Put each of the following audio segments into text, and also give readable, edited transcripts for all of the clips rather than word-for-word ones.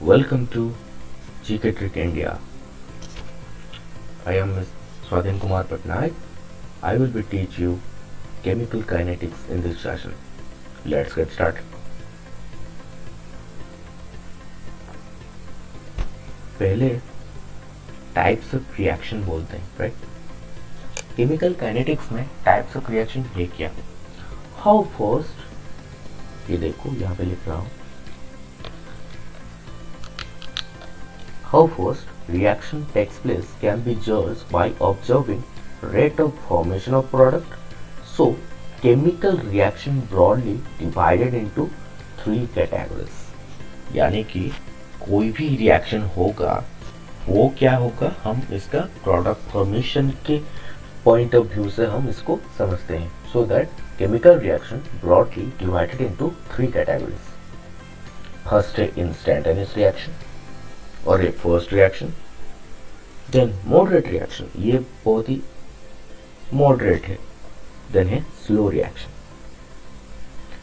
Welcome to GK Trick India. I am Ms. Swadhin Kumar Patnaik. I will be teach you chemical kinetics in this session. Let's get started. पहले types of reaction बोलते हैं, right? Chemical kinetics में types of reaction है क्या? How first, ये देखो यहाँ पे लिख रहा हूँ. How first reaction takes place can be judged by observing rate of formation of product. So, chemical reaction broadly divided into three categories. यानी कि कोई भी रिएक्शन होगा वो क्या होगा, हम इसका प्रोडक्ट फॉर्मेशन के पॉइंट ऑफ व्यू से हम इसको समझते हैं. So that chemical reaction broadly divided into three categories. First है इंस्टेंटेनियस रिएक्शन और एक first reaction. Then moderate reaction, ये बहुत ही मॉडरेट है. देन है स्लो रिएक्शन.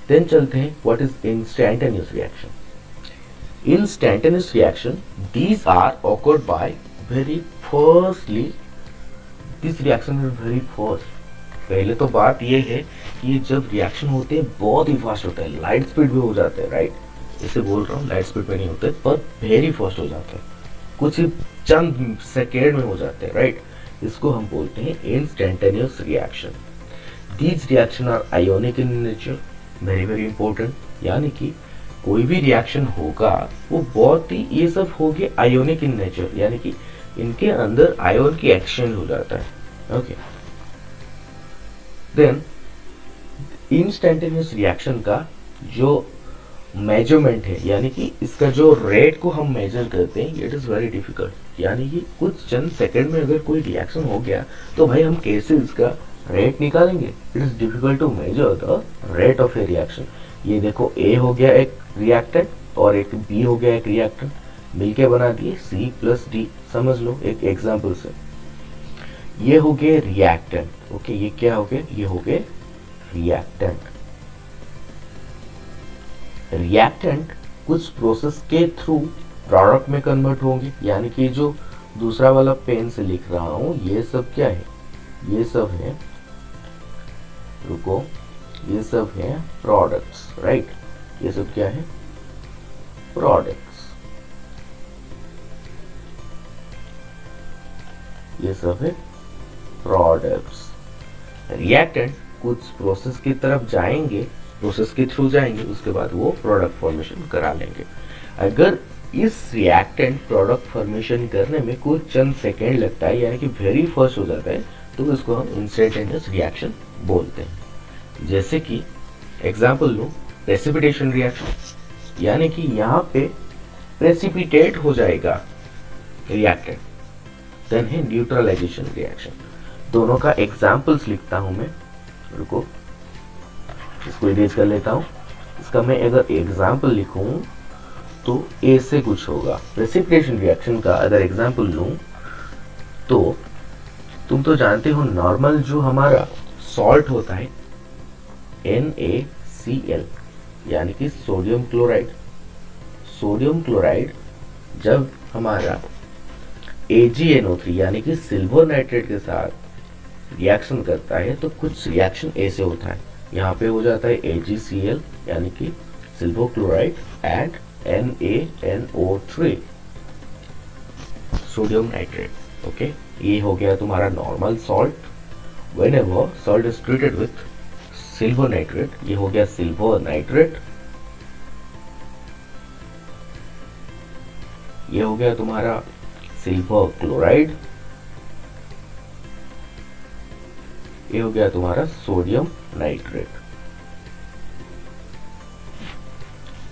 देन चलते हैं what is instantaneous reaction. Instantaneous reaction, these are occurred by very firstly. This reaction is very first. पहले तो बात ये है कि जब रिएक्शन होते हैं बहुत ही फास्ट होता है, लाइट स्पीड भी हो जाता है, राइट? इसे बोल रहा हूँ, लाइट स्पीड में नहीं होते पर वेरी फास्ट हो जाते हैं, कुछ ही चंद सेकेंड में हो जाते हैं, राइट? इसको हम बोलते हैं instantaneous reaction. These reaction are ionic in nature, very very important. यानी कि कोई भी रिएक्शन होगा वो बहुत ही, ये सब हो गए आयोनिक इन नेचर, यानी कि इनके अंदर आयोन की एक्सचेंज हो जाता है. ओके. देन इंस्टेंटेनियस रिएक्शन का जो मेजरमेंट है, यानी कि इसका जो रेट को हम मेजर करते हैं, इट इज वेरी डिफिकल्ट. यानी कि कुछ चंद सेकंड में अगर कोई रिएक्शन हो गया तो भाई हम कैसे इसका रेट निकालेंगे? It is difficult to measure the rate of a reaction. ये देखो, ए हो गया एक रिएक्टेंट और एक बी हो गया एक रिएक्टेंट, मिलके बना दिए सी प्लस डी. समझ लो एक एग्जाम्पल से. ये हो गए रिएक्टेंट. ओके, ये क्या हो गए? ये हो गए रिएक्टेंट. रिएक्टेंट कुछ प्रोसेस के थ्रू प्रोडक्ट में कन्वर्ट होंगे. यानी कि जो दूसरा वाला पेन से लिख रहा हूं, ये सब क्या है? ये सब है, रुको, ये सब है प्रोडक्ट्स, राइट? ये सब क्या है? प्रोडक्ट्स. ये सब है प्रोडक्ट्स. रिएक्टेंट कुछ प्रोसेस की तरफ जाएंगे, प्रोसेस के थ्रू जाएंगे, उसके बाद वो प्रोडक्ट फॉर्मेशन करा लेंगे. अगर इस रिएक्टेंट प्रोडक्ट फॉर्मेशन करने में कुछ चंद सेकेंड लगता है, यानी कि वेरी फास्ट हो जाता है, तो इसको हम इंस्टेंटेनियस रिएक्शन बोलते हैं. जैसे कि एग्जांपल लूं, प्रेसिपिटेशन रिएक्शन, यानी कि यहाँ पे प्रेसिपिटेट हो जाएगा रिएक्टेंट. देन है न्यूट्रलाइजेशन रिएक्शन. दोनों का एग्जांपल्स लिखता हूं मैं, रुको, इसको इरेज कर लेता हूं. इसका मैं अगर एग्जाम्पल लिखूं तो ए से कुछ होगा. प्रेसिपिटेशन रिएक्शन का अगर एग्जाम्पल लूं तो तुम तो जानते हो नॉर्मल जो हमारा सॉल्ट होता है NaCl, यानी कि सोडियम क्लोराइड. सोडियम क्लोराइड जब हमारा AgNO3 यानी कि सिल्वर नाइट्रेट के साथ रिएक्शन करता है तो कुछ रिएक्शन ऐसे होता है. यहाँ पे हो जाता है AgCl यानी कि silver chloride and NaNO3 sodium nitrate. Okay, ये हो गया तुम्हारा normal salt. Whenever salt is treated with silver nitrate, ये हो गया सिल्वर नाइट्रेट. ये हो गया तुम्हारा सिल्वर क्लोराइड. ये हो गया तुम्हारा सोडियम नाइट्रेट.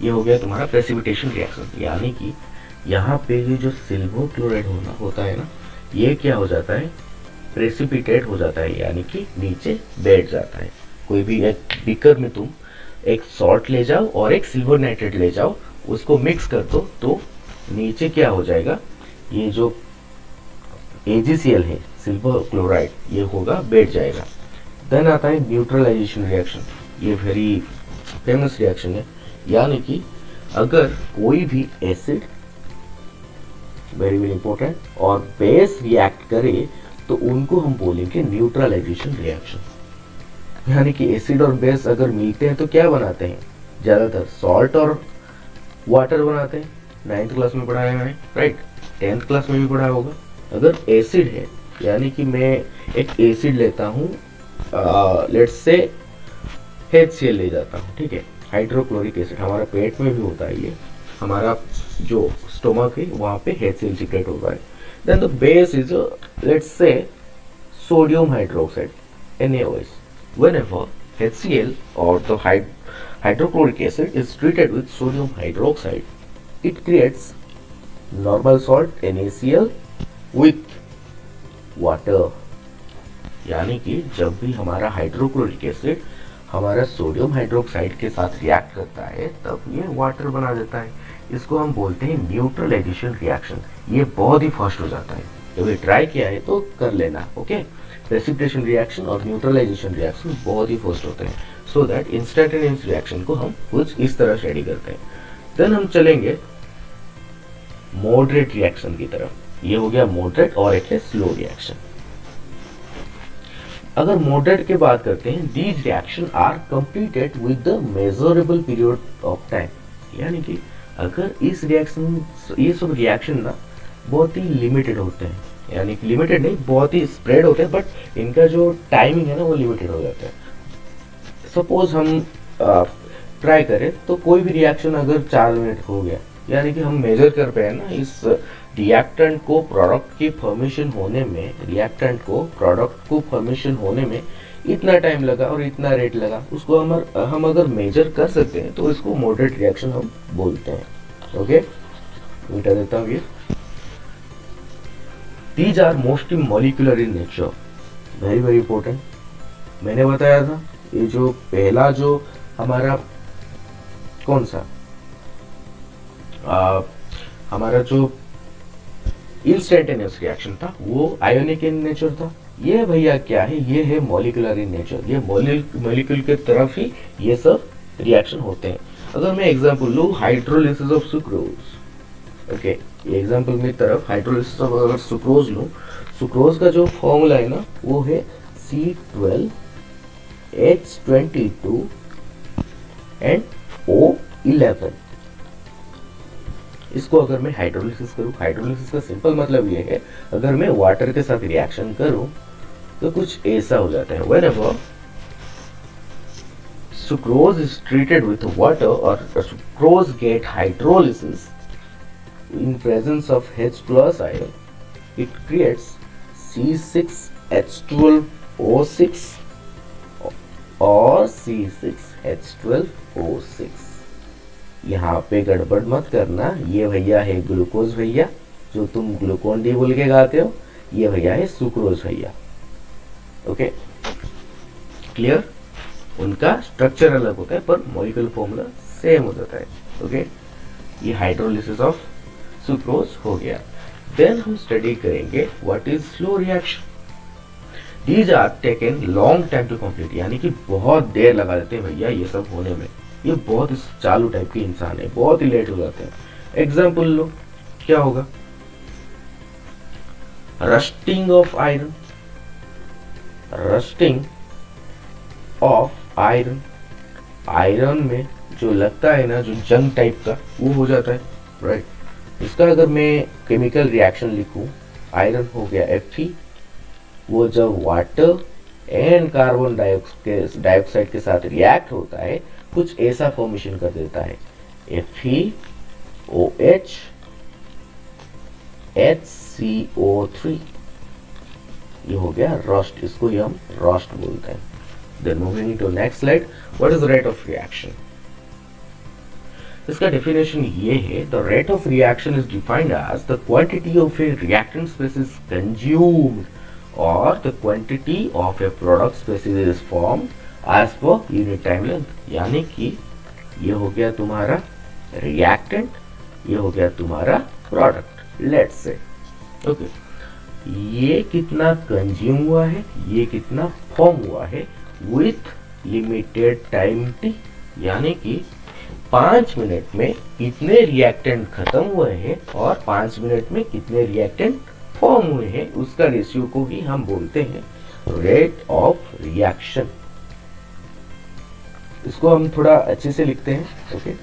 ये हो गया तुम्हारा प्रेसिपिटेशन रिएक्शन. यानी कि यहाँ पे ये जो सिल्वर क्लोराइड होता है ना, ये क्या हो जाता है? प्रेसिपिटेट हो जाता है, यानी कि नीचे बैठ जाता है. कोई भी एक बीकर में तुम एक सॉल्ट ले जाओ और एक सिल्वर नाइट्रेट ले जाओ, उसको मिक्स कर दो तो नीचे क्या हो जाएगा? ये जो AgCl है, सिल्वर क्लोराइड, ये होगा, बैठ जाएगा. देन आता है न्यूट्रलाइजेशन रिएक्शन. ये वेरी फेमस रिएक्शन है. यानी कि अगर कोई भी एसिड वेरी वेरी इंपॉर्टेंट, और बेस रिएक्ट करे तो उनको हम बोलेंगे न्यूट्रलाइजेशन रिएक्शन। यानी कि एसिड और बेस अगर मिलते हैं तो क्या बनाते हैं, ज्यादातर सॉल्ट और वाटर बनाते हैं। 9th क्लास में पढ़ा है मैंने, राइट, 10th क्लास में भी पढ़ा होगा। अगर एसिड है, यानी कि मैं एक एसिड लेता हूँ, लेट्स से HCl ले जाता हूँ, ठीक है, हाइड्रोक्लोरिक एसिड, हमारा पेट में भी होता है ये, हमारा जो स्टोमक है वहाँ पे HCl सीक्रेट होता है। Then the base is let's say sodium hydroxide, NaOH. Whenever HCl or the hydrochloric acid is treated with sodium hydroxide, it creates normal salt NaCl with water. यानी कि जब भी हमारा हाइड्रोक्लोरिक एसिड हमारा sodium hydroxide के साथ react करता है तब ये वाटर बना देता है। इसको हम बोलते हैं न्यूट्रलाइजेशन रिएक्शन। ये बहुत ही फास्ट हो जाता है, कभी ट्राई किया है तो कर लेना, ओके। प्रेसिपिटेशन रिएक्शन और न्यूट्रलाइजेशन रिएक्शन बहुत ही फास्ट होते हैं, सो दैट इंस्टेंटेनियस रिएक्शन को हम कुछ इस तरह स्टडी करते हैं। देन हम चलेंगे मॉडरेट रिएक्शन की तरफ। ये हो गया मॉडरेट और एक है स्लो रिएक्शन। अगर मॉडरेट की बात करते हैं, these reaction are completed with the measurable period of time. यानी कि अगर इस रिएक्शन, ये सब रिएक्शन ना बहुत ही लिमिटेड होते हैं, यानी कि लिमिटेड नहीं, बहुत ही स्प्रेड होते हैं, बट इनका जो टाइमिंग है ना वो लिमिटेड हो जाता है। सपोज हम ट्राई करें तो कोई भी रिएक्शन अगर 4 मिनट हो गया, यानी कि हम मेजर कर पाए ना इस रिएक्टेंट को प्रोडक्ट की फॉर्मेशन होने में, रिएक्टेंट को प्रोडक्ट को फॉर्मेशन होने में इतना टाइम लगा और इतना रेट लगा, उसको हम अगर मेजर कर सकते हैं तो इसको मॉडरेट रिएक्शन हम बोलते हैं, ओके। मिटा देता हूँ ये। These are mostly molecular in nature, very very important। मैंने बताया था ये जो पहला जो हमारा कौन सा हमारा जो इंस्टेंटेनियस रिएक्शन था वो आयोनिक इन नेचर था। ये भैया क्या है, ये है मॉलिक्यूलर इन नेचर। ये मॉलिक्यूल के तरफ ही ये सब रिएक्शन होते हैं। अगर मैं एग्जांपल लूँ हाइड्रोलिसिस ऑफ सुक्रोज, ओके, ये एग्जांपल मेरी तरफ हाइड्रोलिसिस ऑफ अगर सुक्रोज लूँ, सुक्रोज का जो फॉर्मूला है ना वो है C12H22 एंड O11। इसको अगर मैं हाइड्रोलिसिस करूँ, हाइड्रोलिसिस का सिंपल मतलब ये है अगर मैं वाटर के साथ रिएक्शन करूँ तो कुछ ऐसा हो जाता है। Whenever sucrose is treated with water or sucrose get hydrolysis in presence of H plus ion, it creates C6H12O6 और C6H12O6। यहाँ पे गड़बड़ मत करना, ये भैया है ग्लूकोज भैया, जो तुम ग्लूकोन डी बोल के गाते हो, ये भैया है सुक्रोज भैया, ओके, क्लियर। उनका स्ट्रक्चर अलग होता है पर मॉलिक्यूलर फॉर्मूला सेम हो जाता है, ओके। ये हाइड्रोलिसिस ऑफ सुक्रोज हो गया। देन हम स्टडी करेंगे what is slow reaction. These are taken long time to complete, यानी कि बहुत देर लगा देते हैं भैया ये सब होने में। ये बहुत चालू टाइप के इंसान है, बहुत ही लेट हो जाते हैं। एग्जाम्पल लो, क्या होगा, rusting of iron, rusting of iron, iron में जो लगता है ना जो जंग टाइप का वो हो जाता है, राइट। इसका अगर मैं केमिकल रिएक्शन लिखूं, आयरन हो गया Fe, वो जब वाटर एंड कार्बन डाइऑक्साइड के साथ रिएक्ट होता है कुछ ऐसा फॉर्मेशन कर देता है, FeOH HCO3, ये हो गया रस्ट, इसको ही हम रस्ट बोलते हैं। Then moving to next slide, what is the rate of reaction? इसका डेफिनेशन ये है, the rate of reaction is defined as the quantity of a reactant species consumed or the quantity of a product species is formed as per unit time length। यानी कि ये हो गया तुम्हारा reactant, ये हो गया तुम्हारा product, let's say, okay, ये कितना कंज्यूम हुआ है, ये कितना फॉर्म हुआ है विथ लिमिटेड टाइम टी, यानी कि 5 मिनट में कितने रिएक्टेंट खत्म हुए हैं और 5 मिनट में कितने रिएक्टेंट फॉर्म हुए हैं, उसका रेशियो को ही हम बोलते हैं रेट ऑफ रिएक्शन। इसको हम थोड़ा अच्छे से लिखते हैं। Okay,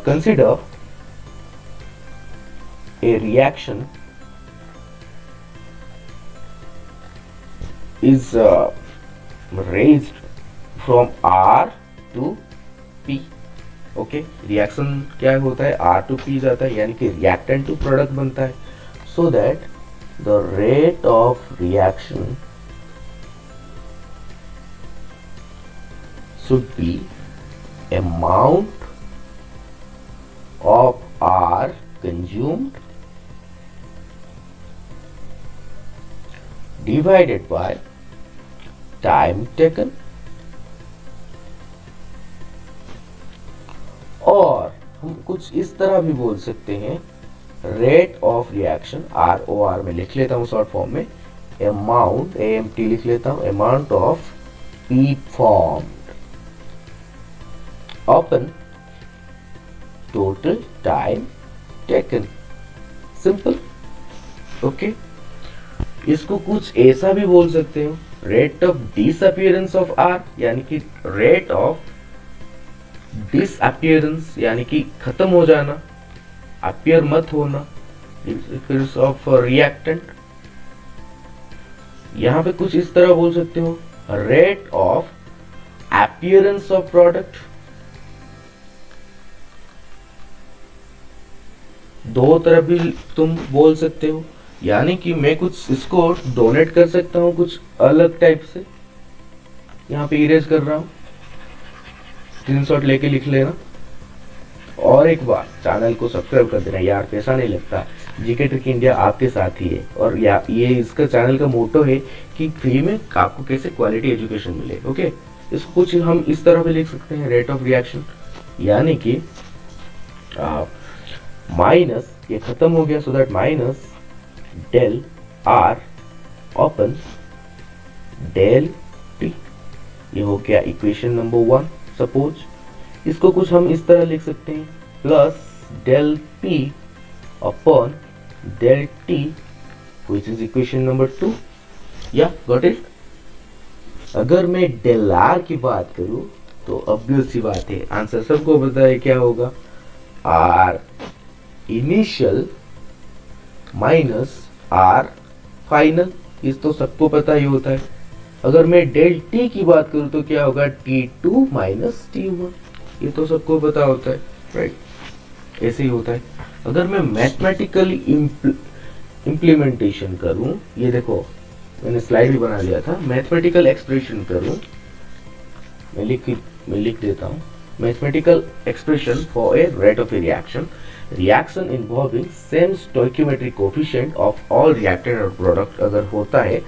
consider a reaction is raised from R to P। Okay, reaction क्या होता है, R to P जाता है, यानी कि रिएक्टेंट टू प्रोडक्ट बनता है। So that the rate of reaction should be amount of R consumed divided by time taken, और हम कुछ इस तरह भी बोल सकते हैं रेट ऑफ रिएक्शन, ROR में लिख लेता हूं शॉर्ट फॉर्म में, अमाउंट AMT लिख लेता हूं, amount of P formed upon total time taken। Simple. Okay, इसको कुछ ऐसा भी बोल सकते हो, rate of disappearance of R, यानी कि रेट ऑफ डिसअपियरेंस यानी कि खत्म हो जाना, अपियर मत होना ऑफ रिएक्टेंट। यहां पे कुछ इस तरह बोल सकते हो, rate of appearance of product. दो तरफ भी तुम बोल सकते हो, यानी कि मैं कुछ इसको डोनेट कर सकता हूं कुछ अलग टाइप से। यहाँ पे इरेज कर रहा हूं, स्क्रीनशॉट लेके लिख लेना। और एक बार चैनल को सब्सक्राइब कर देना यार, पैसा नहीं लगता, जीके ट्रिक इंडिया आपके साथ ही है। और ये इसका चैनल का मोटो है कि फ्री में आपको कैसे क्वालिटी एजुकेशन मिले। ओके, इसको कुछ हम इस तरह भी लिख सकते हैं, रेट ऑफ रिएक्शन यानी कि माइनस, ये खत्म हो गया, so that minus del R upon del T, ये हो गया इक्वेशन नंबर 1। सपोज इसको कुछ हम इस तरह लिख सकते हैं, plus del P upon del T which is equation number 2। या गॉट इट। अगर मैं डेल आर की बात करूं तो ऑब्वियस सी बात है, आंसर सबको पता है क्या होगा, R initial minus R final, इस तो सबको पता ही होता है। अगर मैं डेल टी की बात करूं तो क्या होगा, T2 माइनस T1, ये तो सबको पता होता है, राइट। ऐसे ही होता है। अगर मैं मैथमेटिकली इम्प्लीमेंटेशन करूं, ये देखो मैंने स्लाइड भी बना दिया था, मैथमेटिकल एक्सप्रेशन करूं, मैं लिख देता हूं, mathematical expression for a rate of a reaction involving same stoichiometric coefficient of all reactant और प्रोडक्ट अगर होता है।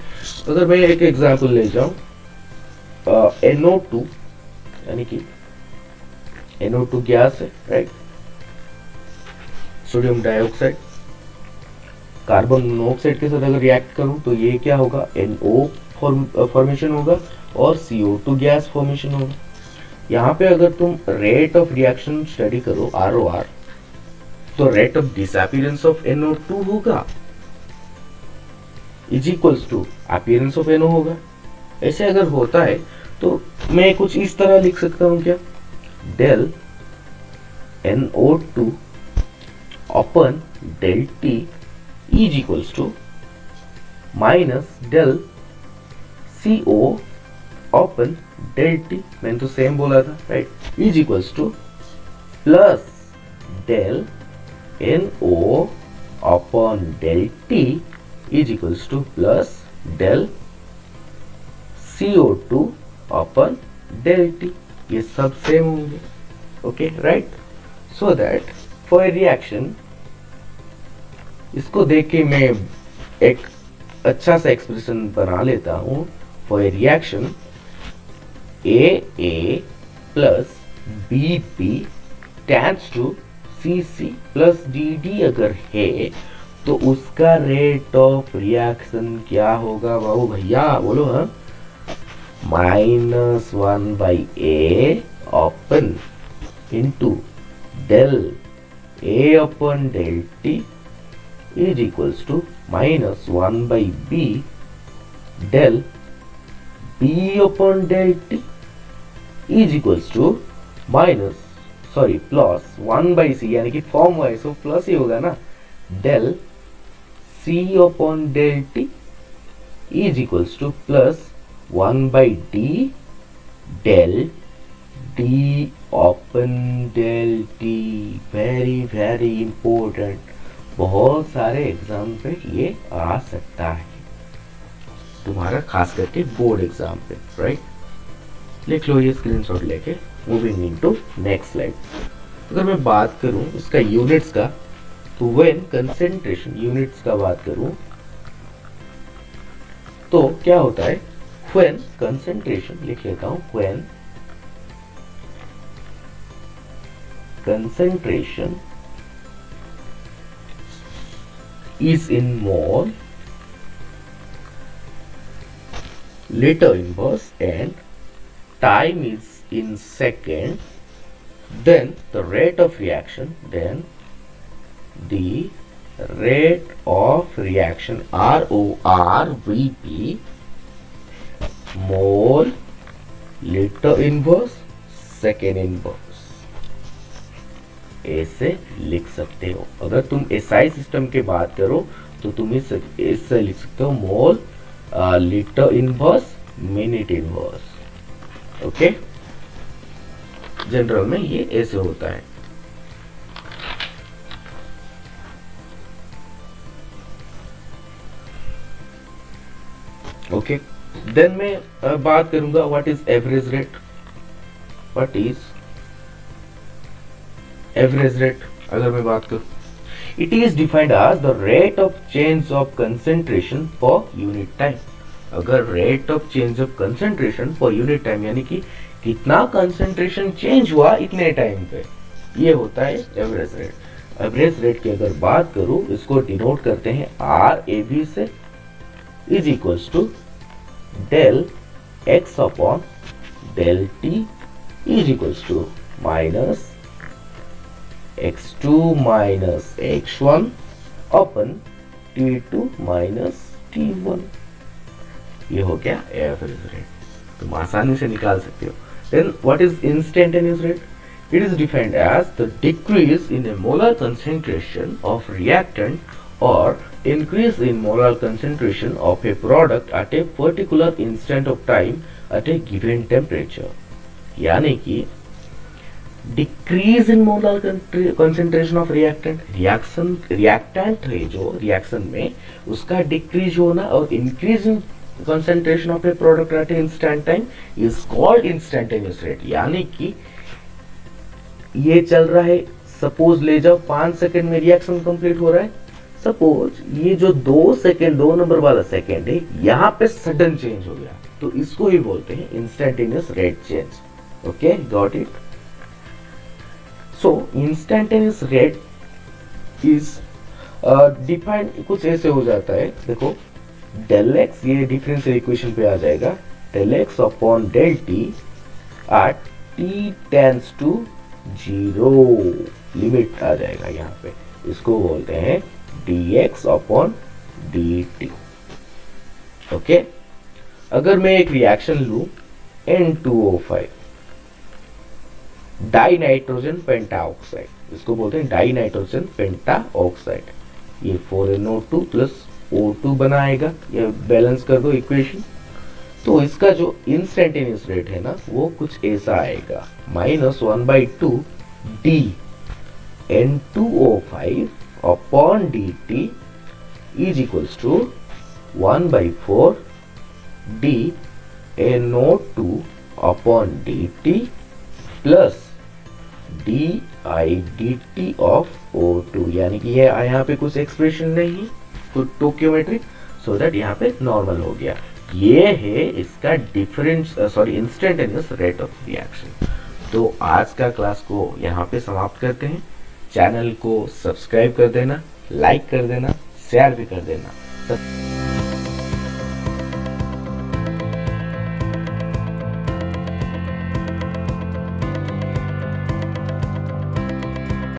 अगर मैं एक एग्जांपल ले जाऊं, NO2 यानी कि NO2 गैस है, right, sodium dioxide carbon monoxide के साथ अगर रिएक्ट करूं तो ये क्या होगा, NO फॉर्मेशन होगा और CO2 गैस फॉर्मेशन होगा। यहाँ पे अगर तुम रेट ऑफ रिएक्शन स्टडी करो ROR, तो rate of disappearance of NO2 होगा is equals to appearance of NO होगा। ऐसे अगर होता है तो मैं कुछ इस तरह लिख सकता हूं, क्या, del NO2 upon del T is equals to minus del CO upon del T, मैंने तो सेम बोला था, right, is equals to plus del NO upon del T is equals to plus del CO2 upon del T, ये सब same होंगे। Okay, right. So that for a reaction, इसको देख के मैं एक अच्छा सा एक्सप्रेशन बना लेता हूं for a reaction AA plus BP tends to CC plus DD अगर है तो उसका रेट ऑफ रिएक्शन क्या होगा बाबू भैया, बोलो। हाँ, minus 1 by A open into del A upon del T is equals to minus 1 by B del B upon del T is equals to plus 1 by C, यानी कि फॉर्म वाइज हो plus ही होगा ना, del C upon del T is equals to plus 1 by D del D upon del T. Very very important, बहुत सारे exam पे ये आ सकता है तुम्हारा, खास करके बोर्ड एग्जाम पे, राइट। लिख लो ये स्क्रीनशॉट लेके। Moving into next slide. अगर मैं बात करूं इसका यूनिट्स का, तो व्हेन कंसेंट्रेशन, यूनिट्स का बात करूं तो क्या होता है, व्हेन कंसेंट्रेशन, लिख लेता हूं, when concentration is in mole liter inverse and time is in second, then the rate of reaction, ROR will be mole liter inverse second inverse। ऐसे लिख सकते हो। अगर तुम एसआई सिस्टम की बात करो तो तुम इससे लिख सकते हो mole litre inverse minute inverse. Okay, general में ये ऐसे होता है। ओके, देन मैं बात करूंगा what is average rate. What is average rate अगर मैं बात करूं, it is defined as the rate of change of concentration per unit time. अगर rate of change of concentration per unit time, यानी कि कितना कंसेंट्रेशन चेंज हुआ इतने टाइम पे, ये होता है एवरेज रेट। एवरेज रेट की अगर बात करूं, इसको डिनोट करते हैं RAB से, is equals to del x upon del t is equals to minus x2 minus x1 upon t2 minus t1। ये हो गया एवरेज रेट, तुम आसानी से निकाल सकते हो। Then what is instantaneous rate? It is defined as the decrease in a molar concentration of reactant और increase in molar concentration of a product at a particular instant of time at a given temperature। यानी कि decrease in molar concentration of reactant है जो reaction में, उसका decrease होना और increase in concentration of A product at instant time is called instantaneous rate. यानी कि ये चल रहा है, सपोज ले जाओ 5 सेकंड में रिएक्शन कंप्लीट हो रहा है, सपोज ये जो 2 सेकंड 2 नंबर वाला सेकंड है, यहाँ पे सडन चेंज हो गया, तो इसको ही बोलते हैं instantaneous rate change. Okay, got it. So instantaneous rate is defined कुछ ऐसे हो जाता है, देखो डेल एक्स, ये डिफरेंशियल इक्वेशन पे आ जाएगा, del x upon del t at t tends to 0, limit आ जाएगा यहाँ पे, इसको बोलते हैं dx अपॉन dt। ओके, अगर मैं एक रिएक्शन लू N2O5 डाई नाइट्रोजन पेंटा ऑक्साइड, इसको बोलते हैं डाई नाइट्रोजन पेंटा ऑक्साइड, ये 4NO2 प्लस O2 बनाएगा, ये बैलेंस कर दो इक्वेशन। तो इसका जो इंस्टेंटेनियस रेट है ना, वो कुछ ऐसा आएगा, -1/2 d N2O5 upon dt is equals to 1/4 d NO2 upon dt plus di dt of O2। यानी कि ये यहाँ पे कुछ एक्सप्रेशन नहीं, कुछ टोक्योमेट्रिक, सो दैट यहाँ पे नॉर्मल हो गया। ये है इसका difference, instantaneous rate of reaction. तो आज का क्लास को यहाँ पे समाप्त करते हैं। चैनल को सब्सक्राइब कर देना, लाइक कर देना, शेयर भी कर देना।